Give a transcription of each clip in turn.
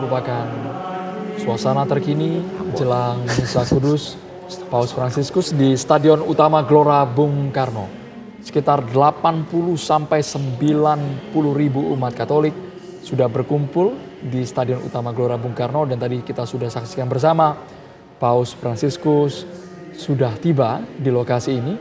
merupakan suasana terkini jelang Misa Kudus Paus Fransiskus di Stadion Utama Gelora Bung Karno. Sekitar 80 sampai 90 ribu umat Katolik sudah berkumpul di Stadion Utama Gelora Bung Karno dan tadi kita sudah saksikan bersama Paus Fransiskus sudah tiba di lokasi ini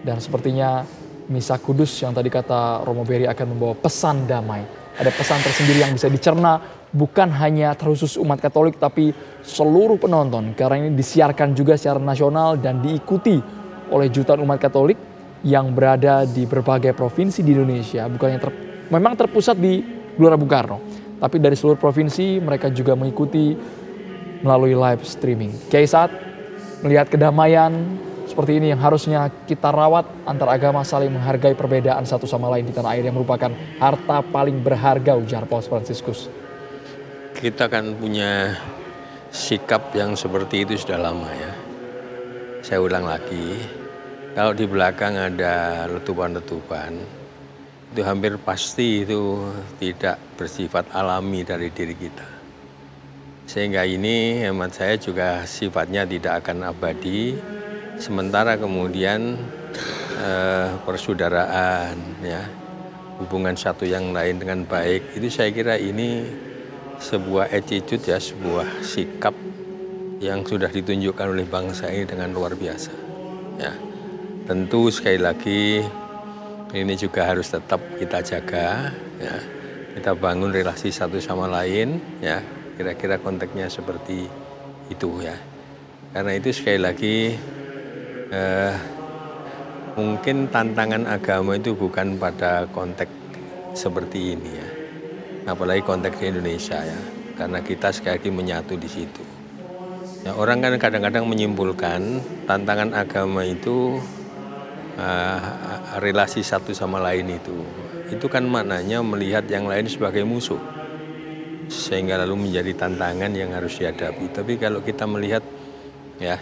dan sepertinya Misa Kudus yang tadi kata Romo Beri akan membawa pesan damai. Ada pesan tersendiri yang bisa dicerna bukan hanya terkhusus umat Katolik tapi seluruh penonton. Karena ini disiarkan juga secara nasional dan diikuti oleh jutaan umat Katolik yang berada di berbagai provinsi di Indonesia. Bukannya memang terpusat di Gelora Bung Karno. Tapi dari seluruh provinsi mereka juga mengikuti melalui live streaming. Kiai Saad melihat kedamaian seperti ini yang harusnya kita rawat antar agama saling menghargai perbedaan satu sama lain di tanah air yang merupakan harta paling berharga ujar Paus Fransiskus. Kita kan punya sikap yang seperti itu sudah lama ya. Saya ulang lagi, kalau di belakang ada letupan-letupan, itu hampir pasti itu tidak bersifat alami dari diri kita. Sehingga ini hemat saya juga sifatnya tidak akan abadi. Sementara kemudian persaudaraan, ya, hubungan satu yang lain dengan baik, itu saya kira ini sebuah attitude ya, sebuah sikap yang sudah ditunjukkan oleh bangsa ini dengan luar biasa. Ya, tentu sekali lagi ini juga harus tetap kita jaga, ya, kita bangun relasi satu sama lain, ya, kira-kira konteksnya seperti itu ya. Karena itu sekali lagi mungkin tantangan agama itu bukan pada konteks seperti ini ya, apalagi konteks di Indonesia ya, karena kita sekali lagi menyatu di situ. Ya, orang kan kadang-kadang menyimpulkan tantangan agama itu relasi satu sama lain itu kan maknanya melihat yang lain sebagai musuh, sehingga lalu menjadi tantangan yang harus dihadapi. Tapi kalau kita melihat ya,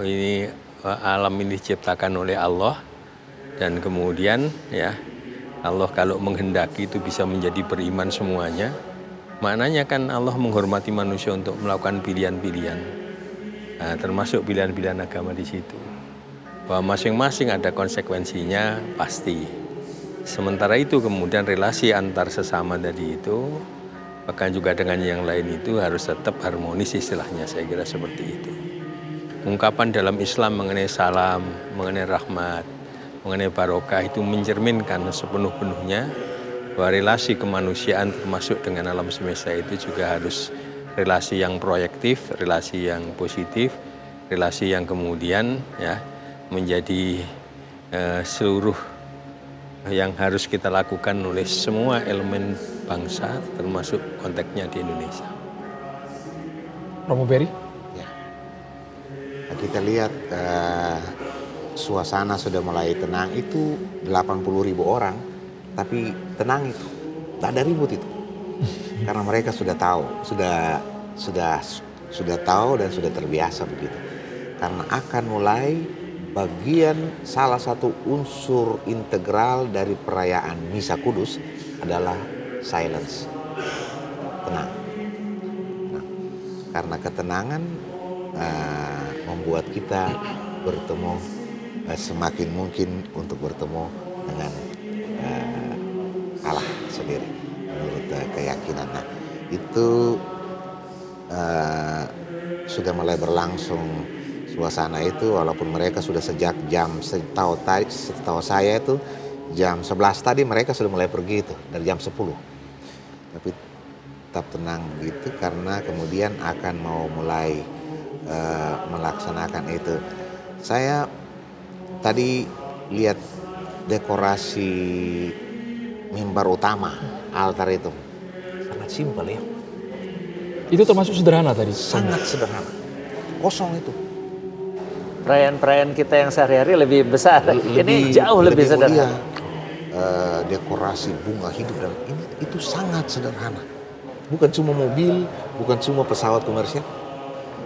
ini alam ini diciptakan oleh Allah dan kemudian ya Allah kalau menghendaki itu bisa menjadi beriman semuanya. Maknanya kan Allah menghormati manusia untuk melakukan pilihan-pilihan. Nah, termasuk pilihan-pilihan agama di situ. Bahwa masing-masing ada konsekuensinya pasti. Sementara itu kemudian relasi antar sesama tadi itu bahkan juga dengan yang lain itu harus tetap harmonis istilahnya, saya kira seperti itu. Ungkapan dalam Islam mengenai salam, mengenai rahmat, mengenai barokah itu mencerminkan sepenuh-penuhnya bahwa relasi kemanusiaan termasuk dengan alam semesta itu juga harus relasi yang proyektif, relasi yang positif, relasi yang kemudian ya menjadi seluruh yang harus kita lakukan oleh semua elemen bangsa termasuk konteksnya di Indonesia. Romo Beri? Kita lihat suasana sudah mulai tenang, itu 80.000 orang, tapi tenang itu, tak ada ribut itu, karena mereka sudah tahu, sudah tahu dan sudah terbiasa begitu, karena akan mulai bagian salah satu unsur integral dari perayaan Misa Kudus adalah silence, tenang. Nah, karena ketenangan membuat kita bertemu semakin mungkin untuk bertemu dengan Allah sendiri menurut keyakinan. Nah, itu sudah mulai berlangsung suasana itu, walaupun mereka sudah sejak jam setahu saya itu jam 11 tadi mereka sudah mulai pergi itu dari jam 10. Tapi tetap tenang begitu karena kemudian akan mau mulai melaksanakan itu. Saya tadi lihat dekorasi mimbar utama, altar itu sangat simpel ya. Itu termasuk sederhana tadi? Sangat sederhana, kosong itu. Perayaan-perayaan kita yang sehari-hari lebih besar, ini jauh lebih sederhana. Dekorasi bunga hidup dan ini itu sangat sederhana. Bukan cuma mobil, bukan cuma pesawat komersial.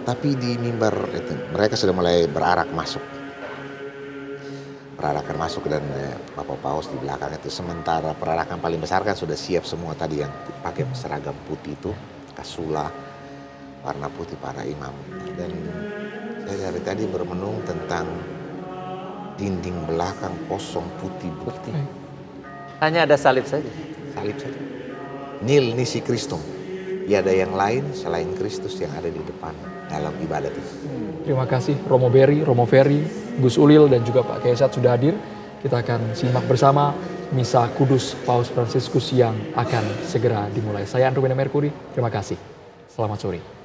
Tapi di mimbar itu mereka sudah mulai berarakan masuk dan Bapak Paus di belakang itu. Sementara perarakan paling besar kan sudah siap semua tadi yang pakai seragam putih itu kasula, warna putih para imam. Dan saya dari tadi bermenung tentang dinding belakang kosong putih. Hanya ada salib saja. Salib saja. Nil nisi Christum. Tiada yang lain selain Kristus yang ada di depan dalam ibadat itu. Terima kasih Romo Berry, Romo Ferry, Gus Ulil dan juga Pak Kiai Esat sudah hadir. Kita akan simak bersama Misa Kudus Paus Fransiskus yang akan segera dimulai. Saya Andrew Wina Merkuri, terima kasih. Selamat sore.